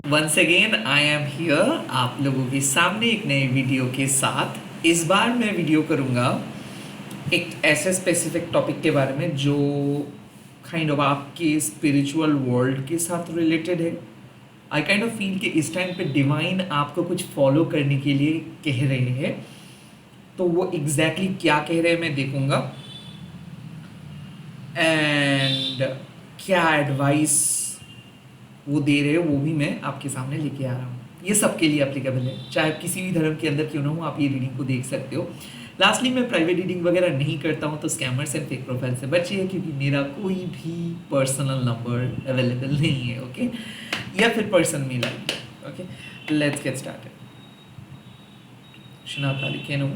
Once again I am here आप लोगों के सामने एक नए वीडियो के साथ। इस बार मैं वीडियो करूँगा एक ऐसे स्पेसिफिक टॉपिक के बारे में जो काइंड ऑफ आपके स्पिरिचुअल वर्ल्ड के साथ रिलेटेड है। आई काइंड ऑफ फील कि इस टाइम पे डिवाइन आपको कुछ फॉलो करने के लिए कह रहे हैं, तो वो एग्जैक्टली क्या कह रहे हैं मैं देखूँगा, एंड क्या एडवाइस वो दे रहे हो वो भी मैं आपके सामने लेके आ रहा हूँ। ये सबके लिए एप्लीकेबल है, चाहे आप किसी भी धर्म के अंदर क्यों ना हो, आप ये रीडिंग को देख सकते हो। लास्टली मैं प्राइवेट रीडिंग वगैरह नहीं करता हूँ, तो स्कैमर्स एंड फेक प्रोफाइल से बचिए, क्योंकि मेरा कोई भी पर्सनल नंबर अवेलेबल नहीं है, ओके, या फिर person mail I, okay. Let's get started. शनाता लिखे नो,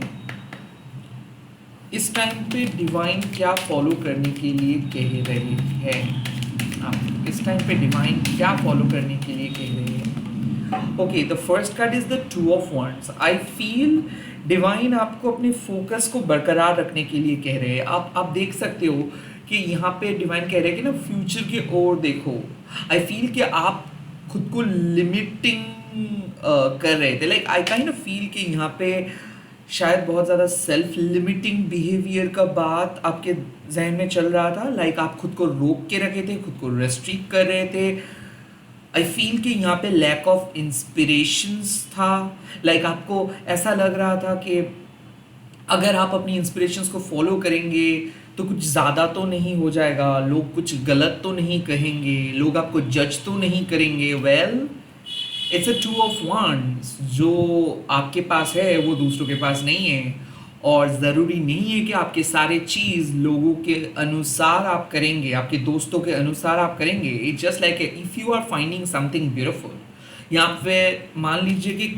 इस टाइम पे डिवाइन क्या फॉलो करने के लिए कह रहे हैं, आप इस टाइम पे डिवाइन क्या फॉलो करने के लिए कह रहे हैं। Okay, the first card is the two of wands. I feel divine आपको अपने फोकस को बरकरार रखने के लिए कह रहे हैं। आप देख सकते हो कि यहाँ पे डिवाइन कह रहे हैं कि ना फ्यूचर की ओर देखो। आई फील कि आप खुद को लिमिटिंग कर रहे थे। Like I kind of feel कि यहाँ पे शायद बहुत ज़्यादा सेल्फ लिमिटिंग बिहेवियर का बात आपके जहन में चल रहा था। लाइक आप खुद को रोक के रखे थे, खुद को रेस्ट्रिक्ट कर रहे थे। आई फील कि यहाँ पे लैक ऑफ इंस्पिरेशंस था। लाइक आपको ऐसा लग रहा था कि अगर आप अपनी इंस्पिरेशंस को फॉलो करेंगे तो कुछ ज़्यादा तो नहीं हो जाएगा, लोग कुछ गलत तो नहीं कहेंगे, लोग आपको जज तो नहीं करेंगे। Well, it's a two of wands. जो आपके पास है वो दूसरों के पास नहीं है, और ज़रूरी नहीं है कि आपके सारे चीज़ लोगों के अनुसार आप करेंगे, आपके दोस्तों के अनुसार आप करेंगे। It's just like if you are finding something beautiful, यहाँ पे मान लीजिए कि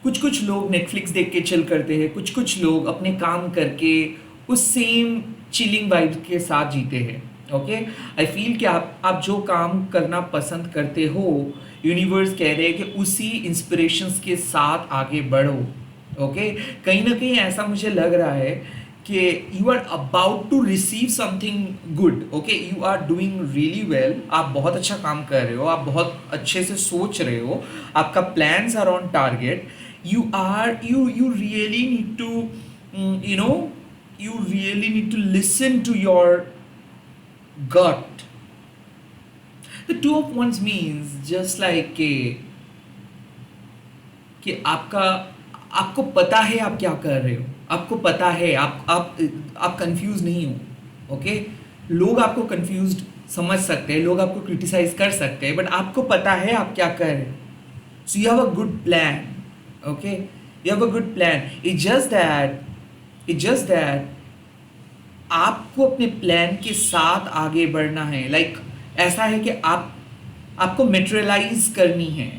कुछ कुछ लोग नेटफ्लिक्स देख के चिल करते हैं, कुछ कुछ लोग अपने काम करके उस सेम चिलिंग वाइब के साथ जीते हैं। ओके, आई फील कि आप जो काम करना पसंद करते हो, यूनिवर्स कह रहे हैं कि उसी इंस्पिरेशंस के साथ आगे बढ़ो। ओके, कहीं ना कहीं ऐसा मुझे लग रहा है कि you are about to receive something good. Okay, you are doing really well, आप बहुत अच्छा काम कर रहे हो, आप बहुत अच्छे से सोच रहे हो, आपका plans are on target. You really need to you know you really need to listen to your gut. The two of wands means just like कि आपको पता है आप क्या कर रहे हो, आपको पता है, आप कंफ्यूज नहीं हो। ओके, लोग आपको कंफ्यूज्ड समझ सकते हैं, लोग आपको क्रिटिसाइज कर सकते हैं, बट आपको पता है आप क्या कर रहे हो। So you have a good plan. Okay, you have a good plan. It's just that आपको अपने प्लान के साथ आगे बढ़ना है। लाइक ऐसा है कि आपको मेटेरियलाइज करनी है।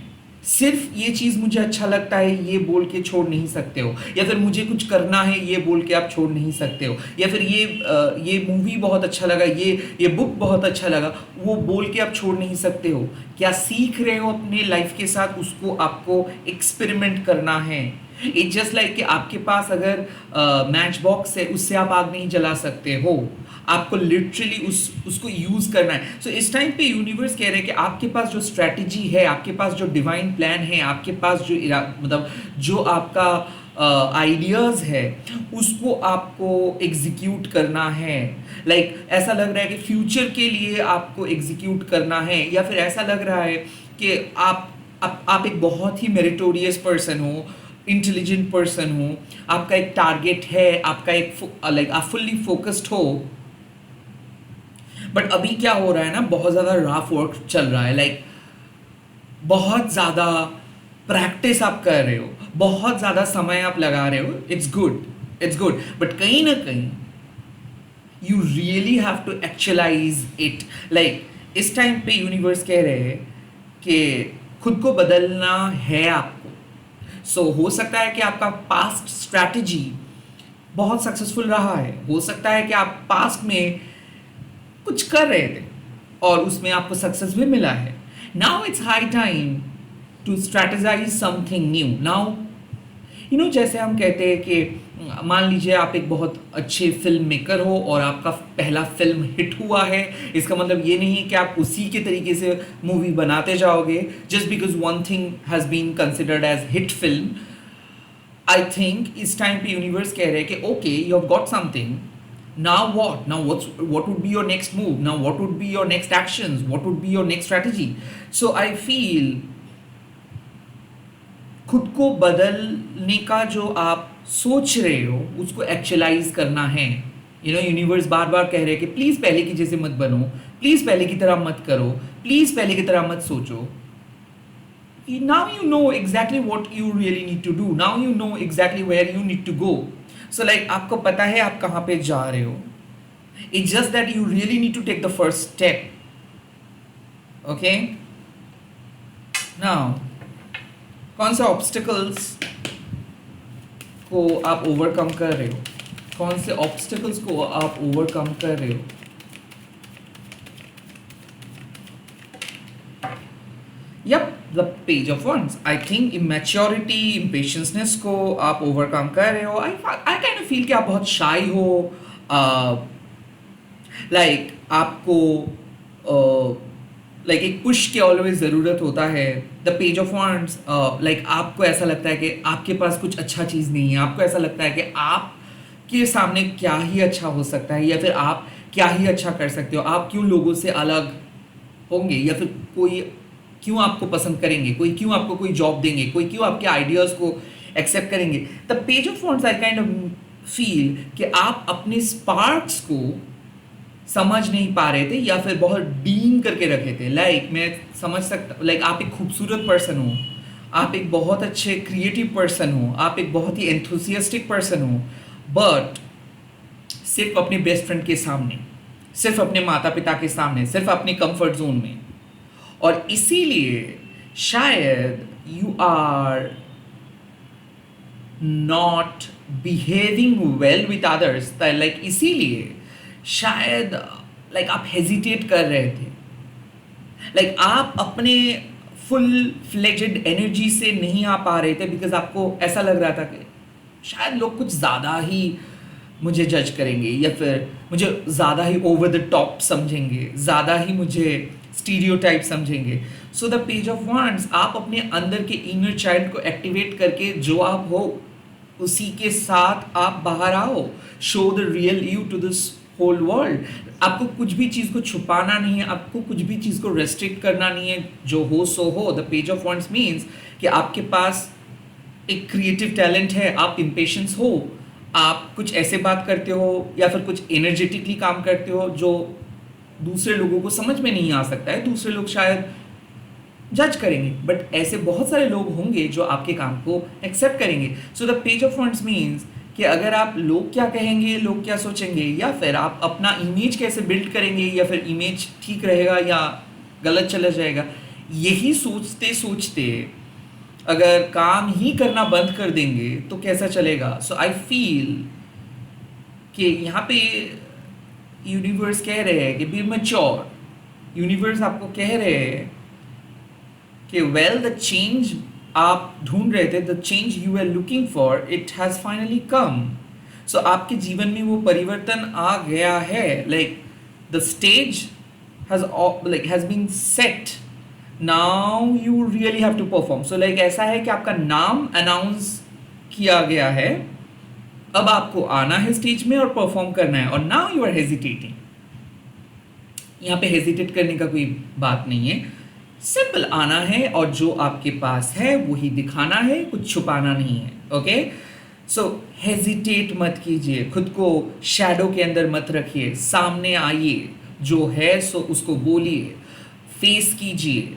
सिर्फ ये चीज़ मुझे अच्छा लगता है ये बोल के छोड़ नहीं सकते हो, या फिर मुझे कुछ करना है ये बोल के आप छोड़ नहीं सकते हो, या फिर ये मूवी बहुत अच्छा लगा, ये बुक बहुत अच्छा लगा, वो बोल के आप छोड़ नहीं सकते हो। क्या सीख रहे हो अपने लाइफ के साथ, उसको आपको एक्सपेरिमेंट करना है। इट्स जस्ट लाइक कि आपके पास अगर मैच बॉक्स है, उससे आप आग नहीं जला सकते हो, आपको लिटरली उसको यूज़ करना है। सो इस टाइम पे यूनिवर्स कह रहे हैं कि आपके पास जो स्ट्रैटेजी है, आपके पास जो डिवाइन प्लान है, आपके पास जो मतलब जो आपका आइडियाज़ है, उसको आपको एग्जीक्यूट करना है। लाइक ऐसा लग रहा है कि फ्यूचर के लिए आपको एग्जीक्यूट करना है, या फिर ऐसा लग रहा है कि आप एक बहुत ही मेरिटोरियस पर्सन हो, इंटेलिजेंट पर्सन हो, आपका एक टारगेट है, आपका एक लाइक आप फुल्ली फोकस्ड हो। बट अभी क्या हो रहा है ना, बहुत ज़्यादा रफ वर्क चल रहा है। लाइक बहुत ज़्यादा प्रैक्टिस आप कर रहे हो, बहुत ज़्यादा समय आप लगा रहे हो। इट्स गुड, बट कहीं ना कहीं you really have to actualise it. Like इस टाइम पे यूनिवर्स कह रहे हैं कि खुद को बदलना है आपको। सो हो सकता है कि आपका पास्ट स्ट्रैटेजी बहुत सक्सेसफुल रहा है, हो सकता है कि आप पास्ट में कुछ कर रहे थे और उसमें आपको सक्सेस भी मिला है। Now it's high time to strategise something new. Now जैसे हम कहते हैं कि मान लीजिए आप एक बहुत अच्छे फिल्म मेकर हो और आपका पहला फिल्म हिट हुआ है, इसका मतलब ये नहीं है कि आप उसी के तरीके से मूवी बनाते जाओगे just because one thing has been considered as hit film. I think इस टाइम पे यूनिवर्स कह रहे हैं कि okay you have got something, now what, now what would be your next move, now what would be your next actions, what would be your next strategy? So I feel खुद को बदलने का जो आप सोच रहे हो उसको एक्चुअलाइज करना है। यूनिवर्स बार बार कह रहे हैं कि प्लीज़ पहले की जैसे मत बनो, प्लीज़ पहले की तरह मत करो, प्लीज़ पहले की तरह मत सोचो। Now you know exactly what you really need to do, now you know exactly where you need to go. So like आपको पता है आप कहाँ पे जा रहे हो, it's just that you really need to take the first step. Okay, now कौन से ऑब्स्टिकल्स को आप ओवरकम कर रहे हो, कौन से ऑब्स्टिकल्स को आप ओवरकम कर रहे हो? Yup, the page of once. I think immaturity, impatienceness को आप ओवरकम कर रहे हो। आई काइंड ऑफ फील कि आप बहुत शाई हो, लाइक आपको लाइक एक पुश की ऑलवेज ज़रूरत होता है। The page of wands, like आपको ऐसा लगता है कि आपके पास कुछ अच्छा चीज़ नहीं है, आपको ऐसा लगता है कि आपके सामने क्या ही अच्छा हो सकता है, या फिर आप क्या ही अच्छा कर सकते हो, आप क्यों लोगों से अलग होंगे, या फिर कोई क्यों आपको पसंद करेंगे, कोई क्यों आपको कोई जॉब देंगे, कोई क्यों आपके आइडियाज़ को एक्सेप्ट करेंगे। The page of once I kind of feel कि आप अपने स्पार्क्स को समझ नहीं पा रहे थे या फिर बहुत डीम करके रखे थे। लाइक मैं समझ सकता, लाइक आप एक खूबसूरत पर्सन हो, आप एक बहुत अच्छे क्रिएटिव पर्सन हो, आप एक बहुत ही एंथुसियास्टिक पर्सन हो, बट सिर्फ अपने बेस्ट फ्रेंड के सामने, सिर्फ अपने माता पिता के सामने, सिर्फ अपने कंफर्ट जोन में। और इसीलिए शायद you are not behaving well with others, like इसीलिए शायद लाइक आप हेजिटेट कर रहे थे, लाइक आप अपने फुल फ्लेजेड एनर्जी से नहीं आ पा रहे थे, बिकॉज आपको ऐसा लग रहा था कि शायद लोग कुछ ज़्यादा ही मुझे जज करेंगे, या फिर मुझे ज़्यादा ही ओवर द टॉप समझेंगे, ज़्यादा ही मुझे स्टीरियोटाइप समझेंगे। So the page of wands, आप अपने अंदर के इनर चाइल्ड को एक्टिवेट करके जो आप हो उसी के साथ आप बाहर आओ, show the real you to this whole world. आपको कुछ भी चीज़ को छुपाना नहीं है, आपको कुछ भी चीज़ को रेस्ट्रिक्ट करना नहीं है, जो हो सो हो। The page of wands means कि आपके पास एक क्रिएटिव टैलेंट है, आप इम्पेशंस हो, आप कुछ ऐसे बात करते हो या फिर कुछ एनर्जेटिकली काम करते हो जो दूसरे लोगों को समझ में नहीं आ सकता है, दूसरे लोग शायद जज करेंगे, बट ऐसे बहुत सारे लोग होंगे जो आपके काम को एक्सेप्ट करेंगे। So the page of wands means कि अगर आप लोग क्या कहेंगे, लोग क्या सोचेंगे, या फिर आप अपना इमेज कैसे बिल्ड करेंगे, या फिर इमेज ठीक रहेगा या गलत चला जाएगा, यही सोचते सोचते अगर काम ही करना बंद कर देंगे तो कैसा चलेगा। सो आई फील कि यहाँ पे यूनिवर्स कह रहे हैं कि बी मैच्योर। यूनिवर्स आपको कह रहे हैं कि वेल द चेंज आप ढूंढ रहे थे, the change you are looking for, it has finally come. So आपके जीवन में वो परिवर्तन आ गया है, like the stage has been set, now you really have to perform. So like ऐसा है कि आपका नाम अनाउंस किया गया है, अब आपको आना है स्टेज में और परफॉर्म करना है, और नाउ यू आर हेजिटेटिंग। यहाँ पे हेजिटेट करने का कोई बात नहीं है, सिंपल आना है और जो आपके पास है वही दिखाना है, कुछ छुपाना नहीं है। ओके, सो हेजिटेट मत कीजिए, खुद को शैडो के अंदर मत रखिए, सामने आइए, जो है सो उसको बोलिए, फेस कीजिए,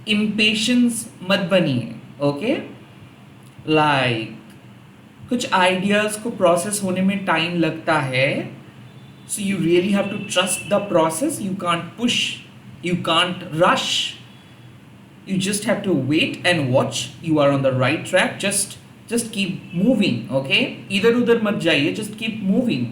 इम्पेशंस मत बनिए। ओके, लाइक कुछ आइडियाज़ को प्रोसेस होने में टाइम लगता है, so you really have to trust the process, you can't push, you can't rush, you just have to wait and watch, you are on the right track, just keep moving. okay, इधर उधर मत जाइए, just keep moving।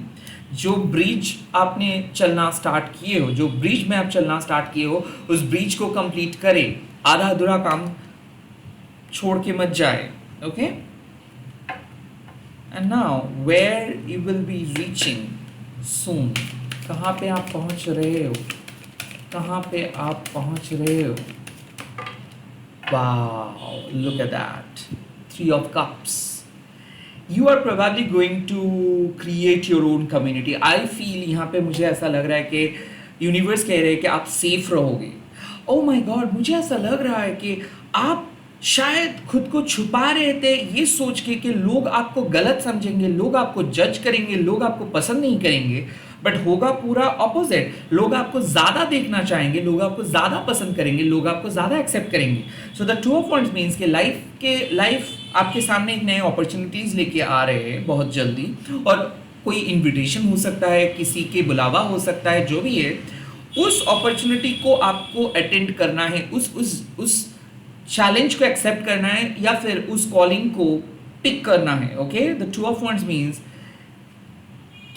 जो bridge आपने चलना start किए हो, जो ब्रिज में आप चलना स्टार्ट किए हो, उस ब्रिज को कंप्लीट करें, आधा अधूरा काम छोड़ के मत जाए। Okay, and now where you will be reaching soon, कहाँ पे आप पहुँच रहे हो, कहाँ पे आप पहुँच रहे हो. Wow, look at that. Three of Cups. You are probably going to create your own community. I feel यहाँ पे मुझे ऐसा लग रहा है कि यूनिवर्स कह रहे हैं कि आप सेफ रहोगे. Oh my God, मुझे ऐसा लग रहा है कि आप शायद खुद को छुपा रहे थे ये सोच के कि लोग आपको गलत समझेंगे, लोग आपको जज करेंगे, लोग आपको पसंद नहीं करेंगे. बट होगा पूरा ऑपोजिट. लोग आपको ज़्यादा देखना चाहेंगे, लोग आपको ज़्यादा पसंद करेंगे, लोग आपको ज़्यादा एक्सेप्ट करेंगे. So the two of wands means कि लाइफ आपके सामने एक नए अपॉर्चुनिटीज़ लेके आ रहे हैं बहुत जल्दी. और कोई इन्विटेशन हो सकता है, किसी के बुलावा हो सकता है, जो भी है उस अपॉर्चुनिटी को आपको अटेंड करना है, उस चैलेंज को एक्सेप्ट करना है, या फिर उस कॉलिंग को पिक करना है. Okay, the two of wands means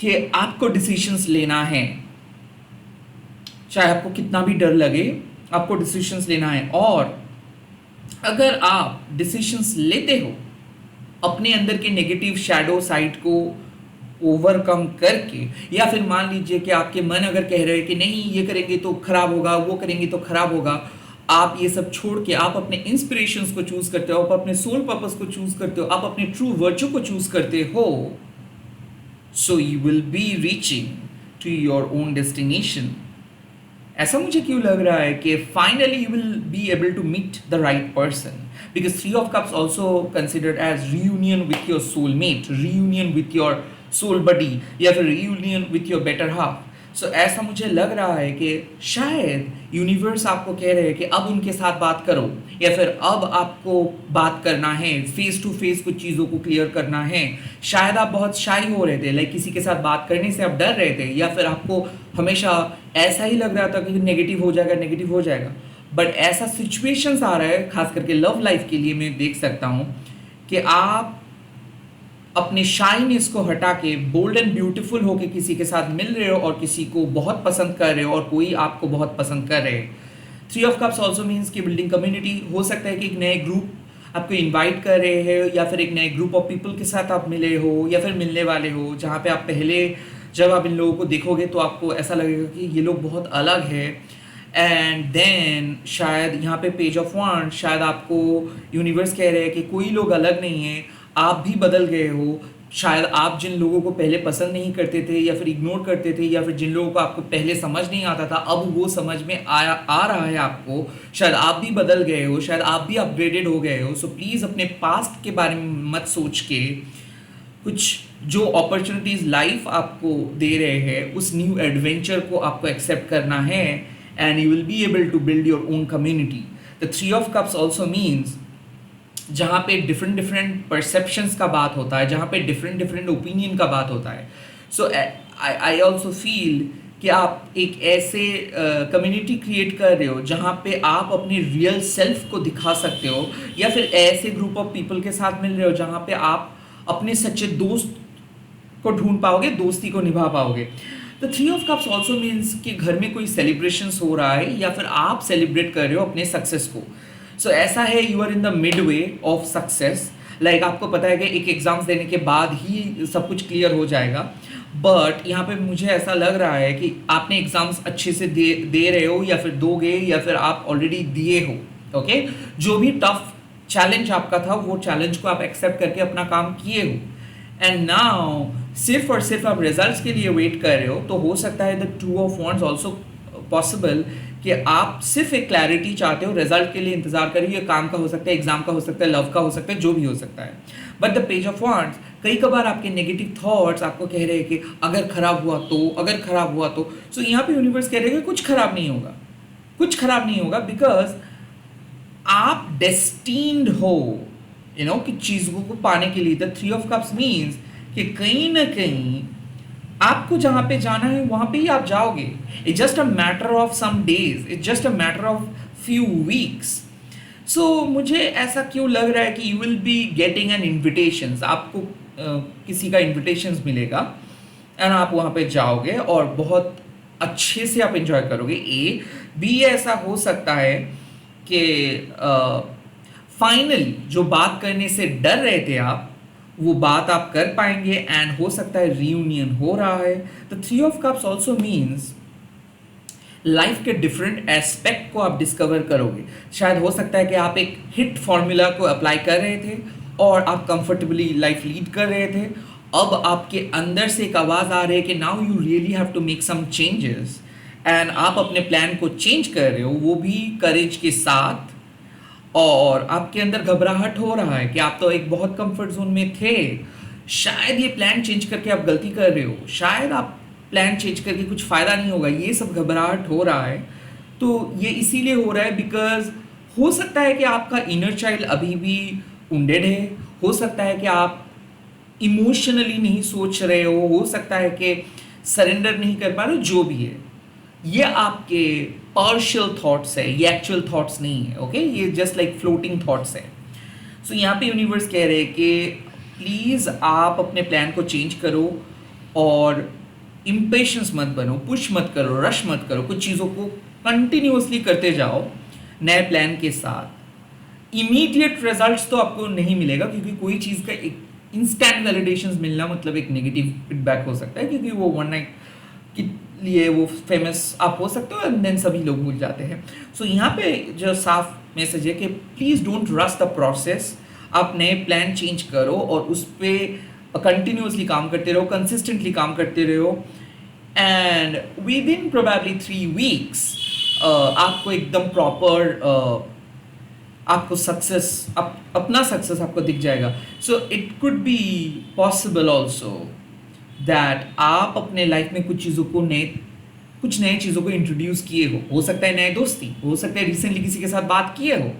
कि आपको डिसीजंस लेना है, चाहे आपको कितना भी डर लगे, आपको डिसीजंस लेना है. और अगर आप डिसीजंस लेते हो अपने अंदर के नेगेटिव शैडो साइड को ओवरकम करके, या फिर मान लीजिए कि आपके मन अगर कह रहे हैं कि नहीं ये करेंगे तो खराब होगा, वो करेंगे तो खराब होगा, आप ये सब छोड़ के आप अपने इंस्पिरेशंस को चूज करते हो, आप अपने सोल पर्पस को चूज करते हो, आप अपने ट्रू वर्च्यू को चूज करते हो. So you will be reaching to your own destination. ऐसा मुझे क्यों लग रहा है कि finally you will be able to meet the right person, because Three of Cups also considered as reunion with your soulmate, reunion with your soul buddy, या फिर reunion with your better half. So ऐसा मुझे लग रहा है कि शायद universe आपको कह रहे हैं कि अब उनके साथ बात करो, या फिर अब आपको बात करना है, फेस टू फेस कुछ चीज़ों को क्लियर करना है. शायद आप बहुत शाई हो रहे थे, लाइक किसी के साथ बात करने से आप डर रहे थे, या फिर आपको हमेशा ऐसा ही लग रहा था कि नेगेटिव हो जाएगा, नेगेटिव हो जाएगा. बट ऐसा सिचुएशंस आ रहा है, खास करके लव लाइफ के लिए मैं देख सकता हूँ कि आप अपने शाइनेस को हटा के बोल्ड एंड ब्यूटीफुल होके किसी के साथ मिल रहे हो, और किसी को बहुत पसंद कर रहे हो, और कोई आपको बहुत पसंद कर रहे हैं. Three of cups also means कि बिल्डिंग कम्युनिटी. हो सकता है कि एक नए ग्रुप आपको इनवाइट कर रहे हैं, या फिर एक नए ग्रुप ऑफ पीपल के साथ आप मिले हो, या फिर मिलने वाले हो, जहाँ पे आप पहले जब आप इन लोगों को देखोगे तो आपको ऐसा लगेगा कि ये लोग बहुत अलग है. एंड देन शायद यहाँ पे पेज ऑफ वॉन्ड, शायद आपको यूनिवर्स कह रहे हैं कि कोई लोग अलग नहीं है, आप भी बदल गए हो. शायद आप जिन लोगों को पहले पसंद नहीं करते थे, या फिर इग्नोर करते थे, या फिर जिन लोगों को आपको पहले समझ नहीं आता था, अब वो समझ में आ रहा है आपको. शायद आप भी बदल गए हो, शायद आप भी अपग्रेडेड हो गए हो. सो प्लीज़ अपने पास्ट के बारे में मत सोच के, कुछ जो अपॉर्चुनिटीज़ लाइफ आपको दे रहे हैं उस न्यू एडवेंचर को आपको एक्सेप्ट करना है, and you will be able to build your own community. The three of cups also means जहाँ पे डिफरेंट परसेप्शंस का बात होता है, जहाँ पे डिफरेंट ओपिनियन का बात होता है. सो आई ऑल्सो फील कि आप एक ऐसे कम्युनिटी क्रिएट कर रहे हो जहाँ पे आप अपने रियल सेल्फ को दिखा सकते हो, या फिर ऐसे ग्रुप ऑफ पीपल के साथ मिल रहे हो जहाँ पे आप अपने सच्चे दोस्त को ढूंढ पाओगे, दोस्ती को निभा पाओगे. The three of cups also means कि घर में कोई सेलिब्रेशंस हो रहा है, या फिर आप सेलिब्रेट कर रहे हो अपने सक्सेस को. सो ऐसा है, you are in the mid way of success. Like आपको पता है कि एक एग्जाम्स देने के बाद ही सब कुछ क्लियर हो जाएगा. बट यहाँ पे मुझे ऐसा लग रहा है कि आपने एग्जाम्स अच्छे से दे रहे हो, या फिर दोगे, या फिर आप ऑलरेडी दिए हो. ओके, जो भी टफ चैलेंज आपका था वो चैलेंज को आप एक्सेप्ट करके अपना काम किए हो. एंड नाउ सिर्फ और सिर्फ आप रिजल्ट्स के लिए वेट कर रहे हो. तो हो सकता है the two of wands also possible कि आप सिर्फ एक क्लैरिटी चाहते हो, रिजल्ट के लिए इंतजार करिए. काम का हो सकता है, एग्जाम का हो सकता है, लव का हो सकता है, जो भी हो सकता है. But the page of wands, कई कबार आपके नेगेटिव थॉट्स आपको कह रहे हैं कि अगर खराब हुआ तो, अगर खराब हुआ तो. सो यहाँ पे यूनिवर्स कह रहे हैं कि कुछ खराब नहीं होगा, कुछ खराब नहीं होगा, बिकॉज आप डेस्टिन्ड हो कि चीज़ों को पाने के लिए. The three of cups means कि कहीं ना कहीं आपको जहाँ पे जाना है वहाँ पे ही आप जाओगे. It's just a matter of some days, it's just a matter of few weeks. So मुझे ऐसा क्यों लग रहा है कि you will be getting an invitations, आपको किसी का इन्विटेशंस मिलेगा, एंड आप वहाँ पे जाओगे और बहुत अच्छे से आप एंजॉय करोगे. ए बी ऐसा हो सकता है कि फाइनली जो बात करने से डर रहे थे आप, वो बात आप कर पाएंगे एंड हो सकता है रीयूनियन हो रहा है। The three of cups also means life के डिफरेंट एस्पेक्ट को आप डिस्कवर करोगे। शायद हो सकता है कि आप एक हिट फॉर्मूला को अप्लाई कर रहे थे और आप कंफर्टेबली लाइफ लीड कर रहे थे। अब आपके अंदर से एक आवाज़ आ रही है कि now you really have to make some changes and आप अपने प्लान को चेंज कर रहे हो, वो भी करेज के साथ। और आपके अंदर घबराहट हो रहा है कि आप तो एक बहुत कंफर्ट जोन में थे, शायद ये प्लान चेंज करके आप गलती कर रहे हो, शायद आप प्लान चेंज करके कुछ फ़ायदा नहीं होगा, ये सब घबराहट हो रहा है। तो ये इसीलिए हो रहा है बिकॉज हो सकता है कि आपका इनर चाइल्ड अभी भी उंडेड है, हो सकता है कि आप इमोशनली नहीं सोच रहे हो सकता है कि सरेंडर नहीं कर पा रहे हो, जो भी है ये आपके पार्शियल थॉट्स है, ये एक्चुअल थॉट्स नहीं है। ओके, ये जस्ट लाइक फ्लोटिंग थॉट्स है। सो यहाँ पे यूनिवर्स कह रहे हैं कि प्लीज़ आप अपने प्लान को चेंज करो और इम्पेशंस मत बनो, पुश मत करो, रश मत करो, कुछ चीज़ों को कंटिन्यूसली करते जाओ नए प्लान के साथ। इमीडिएट रिजल्ट्स तो आपको नहीं मिलेगा क्योंकि कोई चीज़ का एक इंस्टेंट वैलिडेशंस मिलना मतलब एक नेगेटिव फीडबैक हो सकता है, क्योंकि वो वन नाइट के लिए वो फेमस आप हो सकते हो एंड देन सभी लोग भूल जाते हैं। सो यहाँ पे जो साफ मैसेज है कि please don't rush the process, आप नए प्लान चेंज करो और उस पर कंटिन्यूसली काम करते रहो, कंसिस्टेंटली काम करते रहो and with in probably 3 weeks आपको एकदम प्रॉपर आपको सक्सेस अपना सक्सेस आपको दिख जाएगा। So it could be possible also that आप अपने लाइफ में कुछ नए चीज़ों को इंट्रोड्यूस किए हो सकता है नए दोस्ती, हो सकता है रिसेंटली किसी के साथ बात किए हो,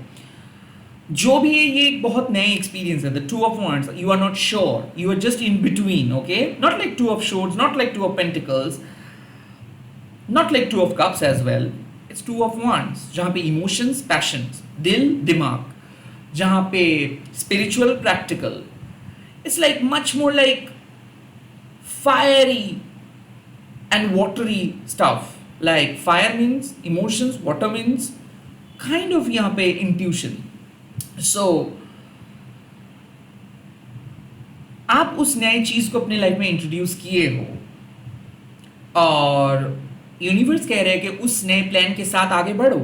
जो भी है ये एक बहुत नए एक्सपीरियंस है। The two of wands, you are not sure, you are just in between. Okay, not like two of swords, not like two of pentacles, not like two of cups as well, it's two of wands, जहाँ पे emotions, passions, दिल दिमाग, जहाँ पे spiritual practical, it's like much more like fiery and watery stuff. Like fire means emotions, water means kind of यहाँ पे intuition. So आप उस नई चीज़ को अपने लाइफ में इंट्रोड्यूस किए हो और यूनिवर्स कह रहे हैं कि उस नए प्लान के साथ आगे बढ़ो।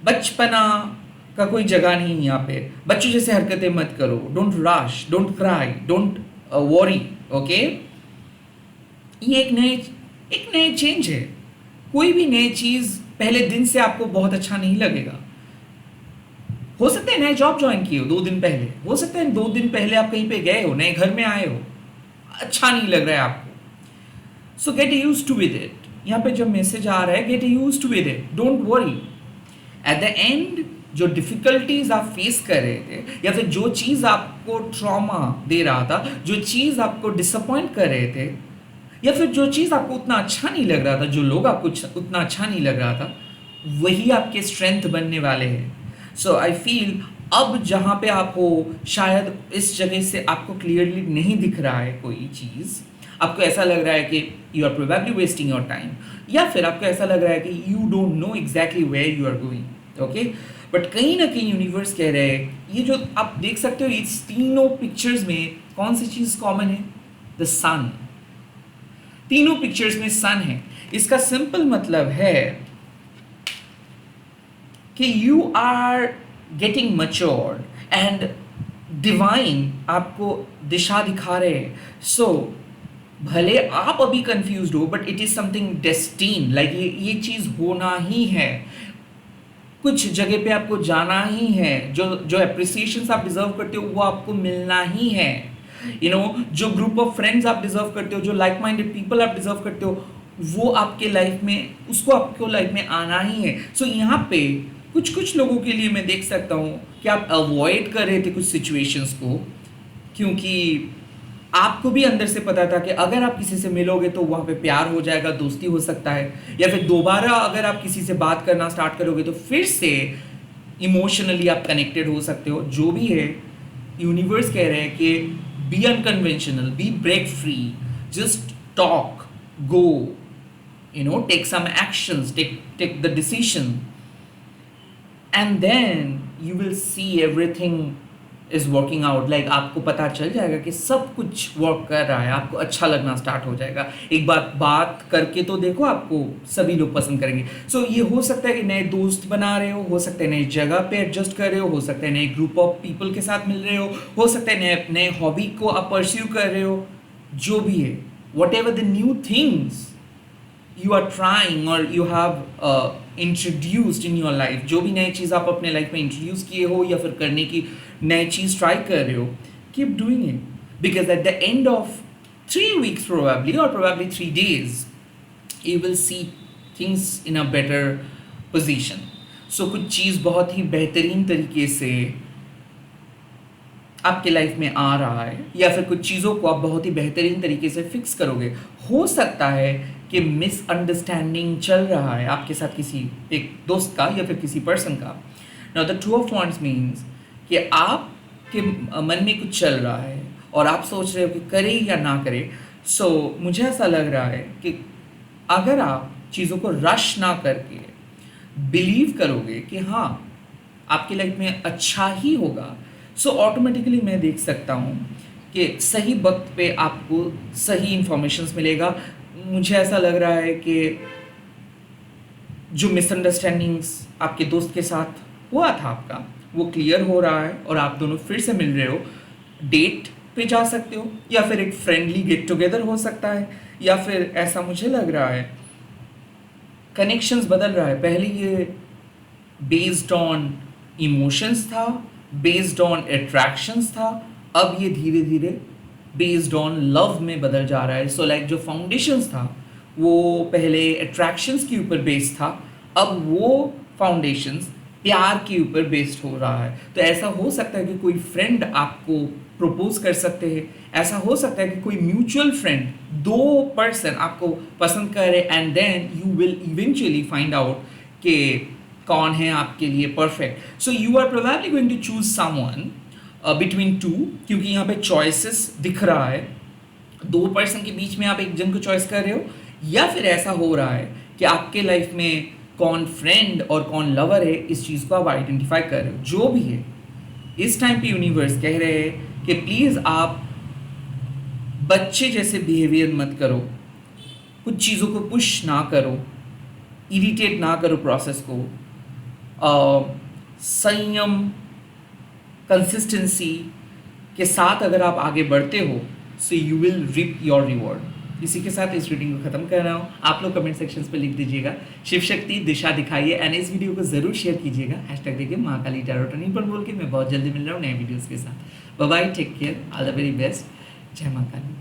बचपना का कोई जगह नहीं है यहाँ पे, बच्चों जैसे हरकतें मत करो, don't rush, don't cry, don't worry. Okay, ये एक नए चेंज है। कोई भी नई चीज़ पहले दिन से आपको बहुत अच्छा नहीं लगेगा। हो सकता है नए जॉब ज्वाइन किए हो 2 दिन पहले, हो सकता है 2 दिन पहले आप कहीं पे गए हो, नए घर में आए हो, अच्छा नहीं लग रहा है आपको। So get used to with it. यहाँ पे जब मैसेज आ रहा है get used to with it, don't worry. At the end जो डिफ़िकल्टीज आप फेस कर रहे थे या फिर जो चीज़ आपको ट्रॉमा दे रहा था, जो चीज़ आपको डिसअपॉइंट कर रहे थे या फिर जो चीज़ आपको उतना अच्छा नहीं लग रहा था, जो लोग आपको उतना अच्छा नहीं लग रहा था, वही आपके स्ट्रेंथ बनने वाले हैं। सो आई फील अब जहाँ पे आप हो, शायद इस जगह से आपको क्लियरली नहीं दिख रहा है कोई चीज़, आपको ऐसा लग रहा है कि you are probably wasting your time, या फिर आपको ऐसा लग रहा है कि you don't know exactly where you are going. Okay, but कहीं ना कहीं यूनिवर्स कह रहे हैं, ये जो आप देख सकते हो इस तीनों पिक्चर्स में कौन सी चीज़ कॉमन है? द सन। तीनों पिक्चर्स में सन है। इसका सिंपल मतलब है कि you are getting matured and divine आपको दिशा दिखा रहे हैं। सो भले आप अभी कंफ्यूज्ड हो, but it is something destine, like ये चीज़ होना ही है। कुछ जगह पे आपको जाना ही है, जो अप्रिसिएशन आप डिजर्व करते हो वो आपको मिलना ही है। जो ग्रुप ऑफ फ्रेंड्स आप डिजर्व करते हो, जो लाइक माइंडेड पीपल आप डिजर्व करते हो, वो आपके लाइफ में, उसको आपको लाइफ में आना ही है। सो यहाँ पे कुछ लोगों के लिए मैं देख सकता हूँ कि आप अवॉइड कर रहे थे कुछ सिचुएशंस को, क्योंकि आपको भी अंदर से पता था कि अगर आप किसी से मिलोगे तो वहाँ पे प्यार हो जाएगा, दोस्ती हो सकता है, या फिर दोबारा अगर आप किसी से बात करना स्टार्ट करोगे तो फिर से इमोशनली आप कनेक्टेड हो सकते हो। जो भी है, यूनिवर्स कह रहे हैं कि be unconventional, be break free, just talk, go, take some actions, take the decision, and then you will see everything is working out, like आपको पता चल जाएगा कि सब कुछ वर्क कर रहा है, आपको अच्छा लगना स्टार्ट हो जाएगा। एक बार बात करके तो देखो, आपको सभी लोग पसंद करेंगे। सो ये हो सकता है कि नए दोस्त बना रहे हो सकता है नई जगह पे एडजस्ट कर रहे हो सकता है नए ग्रुप ऑफ पीपल के साथ मिल रहे हो सकता है नए नए हॉबी को आप परस्यू कर रहे हो, जो भी है, whatever the new things you are trying और you have introduced in your life, जो भी नई चीज़ आप अपने लाइफ में इंट्रोड्यूस किए हो या फिर करने की नई चीज़ ट्राई कर रहे हो, keep doing it, because at the end of 3 weeks probably or probably 3 days you will see things in a better position. So कुछ चीज़ बहुत ही बेहतरीन तरीके से आपके लाइफ में आ रहा है या फिर कुछ चीज़ों को आप बहुत ही बेहतरीन तरीके से फिक्स करोगे। हो सकता है कि मिसअंडरस्टैंडिंग चल रहा है आपके साथ किसी एक दोस्त का या फिर किसी पर्सन का। Now the two of wands means कि आपके मन में कुछ चल रहा है और आप सोच रहे हो कि करे या ना करे। सो मुझे ऐसा लग रहा है कि अगर आप चीज़ों को रश ना करके बिलीव करोगे कि हाँ आपकी लाइफ में अच्छा ही होगा, सो ऑटोमेटिकली मैं देख सकता हूँ कि सही वक्त पे आपको सही इंफॉर्मेशंस मिलेगा। मुझे ऐसा लग रहा है कि जो मिसअंडरस्टैंडिंग्स आपके दोस्त के साथ हुआ था आपका, वो क्लियर हो रहा है और आप दोनों फिर से मिल रहे हो। डेट पे जा सकते हो या फिर एक फ्रेंडली गेट टुगेदर हो सकता है, या फिर ऐसा मुझे लग रहा है कनेक्शंस बदल रहा है। पहले ये बेस्ड ऑन इमोशंस था, बेस्ड ऑन अट्रैक्शंस था, अब ये धीरे धीरे बेस्ड ऑन लव में बदल जा रहा है। सो लाइक जो फाउंडेशंस था वो पहले अट्रैक्शंस के ऊपर बेस्ड था, अब वो फाउंडेशंस प्यार के ऊपर बेस्ड हो रहा है। तो ऐसा हो सकता है कि कोई फ्रेंड आपको प्रपोज कर सकते हैं, ऐसा हो सकता है कि कोई म्यूचुअल फ्रेंड, 2 पर्सन आपको पसंद करे and then you will eventually find out कि कौन है आपके लिए perfect. So you are probably going to choose someone between 2, क्योंकि यहाँ पे चॉइसेस दिख रहा है। 2 पर्सन के बीच में आप एक जन को चॉइस कर रहे हो, या फिर ऐसा हो रहा है कि आपके लाइफ में कौन फ्रेंड और कौन लवर है, इस चीज़ को आप आइडेंटिफाई कर रहे हो। जो भी है, इस टाइम पे यूनिवर्स कह रहे हैं कि प्लीज़ आप बच्चे जैसे बिहेवियर मत करो, कुछ चीज़ों को पुश ना करो, इरिटेट ना करो प्रोसेस को। संयम, कंसिस्टेंसी के साथ अगर आप आगे बढ़ते हो, so you will reap your reward. इसी के साथ इस रीडिंग को खत्म कर रहा हूँ। आप लोग कमेंट सेक्शंस पे लिख दीजिएगा शिव शक्ति दिशा दिखाइए, एंड इस वीडियो को जरूर शेयर कीजिएगा। हैशटैग देखिए महाकाली टैरो टर्निंग पर बोल के। मैं बहुत जल्दी मिल रहा हूँ नए वीडियोस के साथ। Bye bye, take care, all the very best, जय महाकाली।